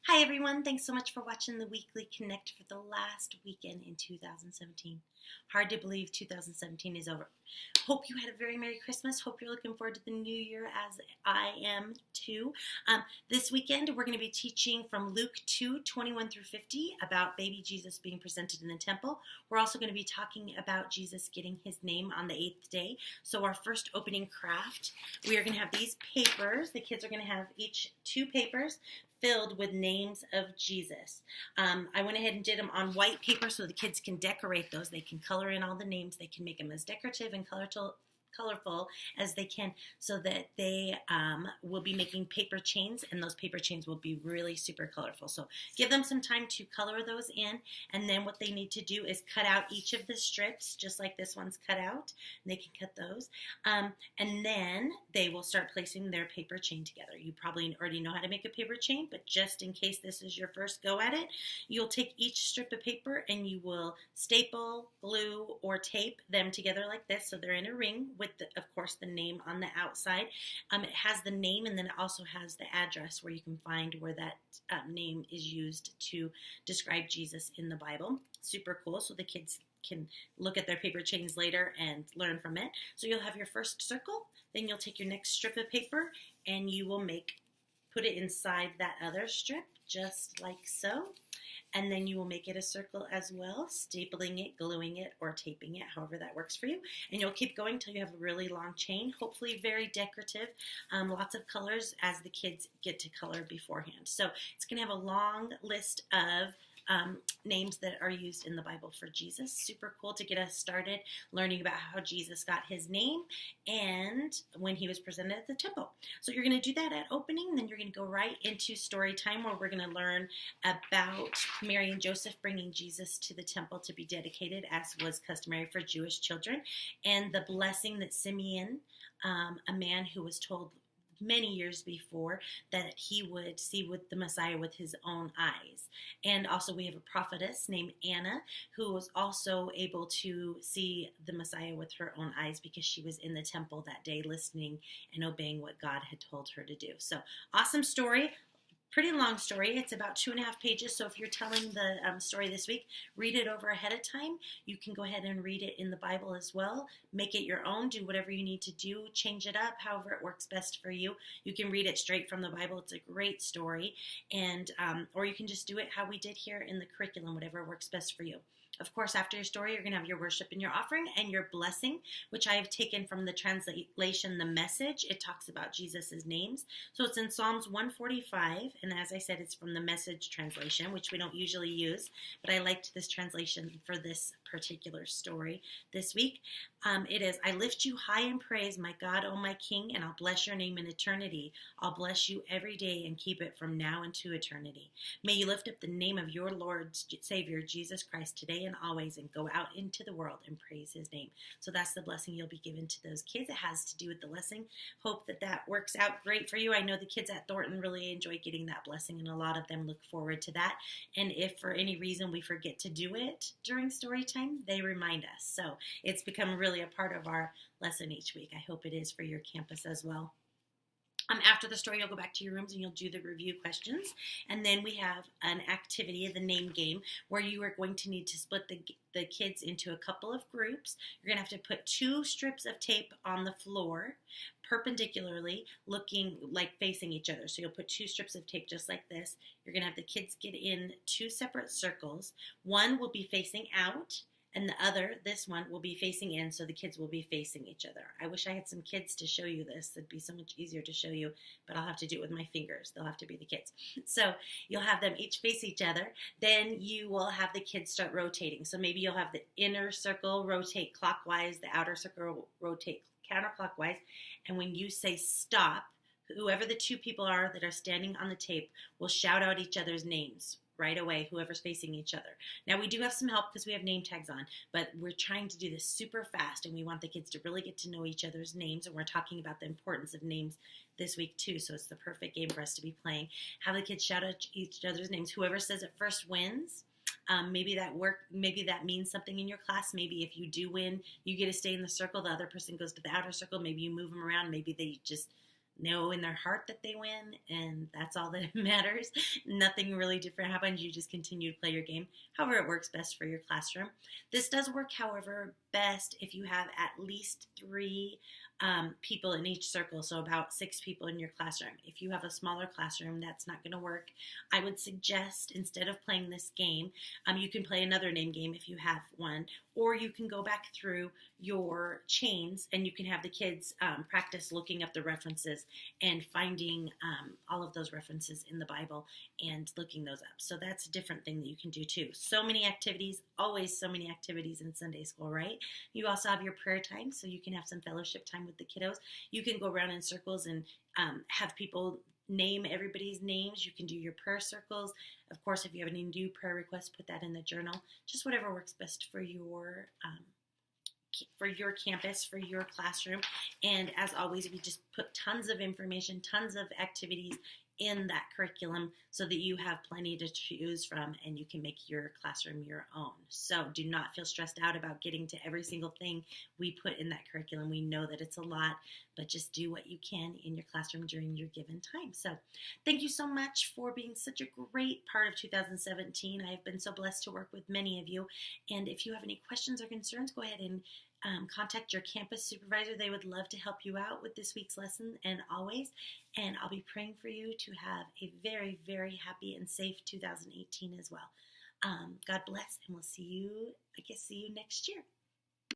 Hi everyone, thanks so much for watching the Weekly Connect for the last weekend in 2017. Hard to believe 2017 is over. Hope you had a very Merry Christmas. Hope you're looking forward to the new year as I am too. This weekend we're going to be teaching from Luke 2:21 through 50 about baby Jesus being presented in the temple. We're also going to be talking about Jesus getting his name on the 8th day. So our first opening craft, we are going to have these papers. The kids are going to have each 2 papers filled with names of Jesus. I went ahead and did them on white paper so the kids can decorate those. They can color in all the names. They can make them as decorative and colorful as they can, so that they will be making paper chains, and those paper chains will be really super colorful. So give them some time to color those in, and then what they need to do is cut out each of the strips, just like this one's cut out. And they can cut those, and then they will start placing their paper chain together. You probably already know how to make a paper chain, but just in case this is your first go at it, you'll take each strip of paper and you will staple, glue, or tape them together like this, so they're in a ring with, of course, the name on the outside. It has the name, and then it also has the address where you can find where that name is used to describe Jesus in the Bible. Super cool, so the kids can look at their paper chains later and learn from it. So you'll have your first circle, then you'll take your next strip of paper and you will put it inside that other strip, just like so. And then you will make it a circle as well, stapling it, gluing it, or taping it, however that works for you. And you'll keep going until you have a really long chain, hopefully very decorative, lots of colors as the kids get to color beforehand. So it's going to have a long list of names that are used in the Bible for Jesus. Super cool to get us started learning about how Jesus got his name and when he was presented at the temple. So you're going to do that at opening, then you're going to go right into story time, where we're going to learn about Mary and Joseph bringing Jesus to the temple to be dedicated, as was customary for Jewish children, and the blessing that Simeon, a man who was told many years before that he would see with the Messiah with his own eyes. And also we have a prophetess named Anna who was also able to see the Messiah with her own eyes because she was in the temple that day listening and obeying what God had told her to do. So awesome story. Pretty long story. It's about 2.5 pages. So if you're telling the story this week, read it over ahead of time. You can go ahead and read it in the Bible as well. Make it your own. Do whatever you need to do. Change it up, however it works best for you. You can read it straight from the Bible. It's a great story. And or you can just do it how we did here in the curriculum, whatever works best for you. Of course, after your story, you're going to have your worship and your offering and your blessing, which I have taken from the translation, The Message. It talks about Jesus' names. So it's in Psalms 145, and as I said, it's from the Message translation, which we don't usually use, but I liked this translation for this particular story this week. It is, I lift you high in praise, my God, O my King, and I'll bless your name in eternity. I'll bless you every day and keep it from now into eternity. May you lift up the name of your Lord, Savior, Jesus Christ, today and always, and go out into the world and praise his name. So that's the blessing you'll be given to those kids. It has to do with the blessing. Hope that that works out great for you. I know the kids at Thornton really enjoy getting that blessing, and a lot of them look forward to that. And if for any reason we forget to do it during story time, they remind us. So it's become really a part of our lesson each week. I hope it is for your campus as well. After the story, you'll go back to your rooms and you'll do the review questions. And then we have an activity, the name game, where you are going to need to split the kids into a couple of groups. You're going to have to put 2 strips of tape on the floor perpendicularly, looking like facing each other. So you'll put 2 strips of tape just like this. You're going to have the kids get in 2 separate circles. One will be facing out, and the other, this one, will be facing in, so the kids will be facing each other. I wish I had some kids to show you this. It'd be so much easier to show you, but I'll have to do it with my fingers. They'll have to be the kids. So you'll have them each face each other. Then you will have the kids start rotating. So maybe you'll have the inner circle rotate clockwise, the outer circle rotate counterclockwise. And when you say stop, whoever the 2 people are that are standing on the tape will shout out each other's names right away, whoever's facing each other. Now, we do have some help because we have name tags on, but we're trying to do this super fast, and we want the kids to really get to know each other's names, and we're talking about the importance of names this week too, so it's the perfect game for us to be playing. Have the kids shout out each other's names. Whoever says it first wins. Maybe that means something in your class. Maybe if you do win, you get to stay in the circle. The other person goes to the outer circle. Maybe you move them around. Maybe they just know in their heart that they win, and that's all that matters. Nothing really different happens. You just continue to play your game, however it works best for your classroom. This does work, however, best if you have at least three people in each circle, so about 6 people in your classroom. If you have a smaller classroom, that's not going to work. I would suggest, instead of playing this game, you can play another name game if you have one, or you can go back through your chains and you can have the kids practice looking up the references and finding all of those references in the Bible and looking those up. So that's a different thing that you can do too. So many activities, always so many activities in Sunday school, right? You also have your prayer time, so you can have some fellowship time with the kiddos. You can go around in circles and have people name everybody's names. You can do your prayer circles. Of course, if you have any new prayer requests, put that in the journal. Just whatever works best for your campus, for your classroom. And as always, we just put tons of information, tons of activities in that curriculum so that you have plenty to choose from and you can make your classroom your own. So do not feel stressed out about getting to every single thing we put in that curriculum. We know that it's a lot, but just do what you can in your classroom during your given time. So thank you so much for being such a great part of 2017. I have been so blessed to work with many of you. And if you have any questions or concerns, go ahead and contact your campus supervisor. They would love to help you out with this week's lesson and always. And I'll be praying for you to have a very, very happy and safe 2018 as well. God bless, and we'll see you next year.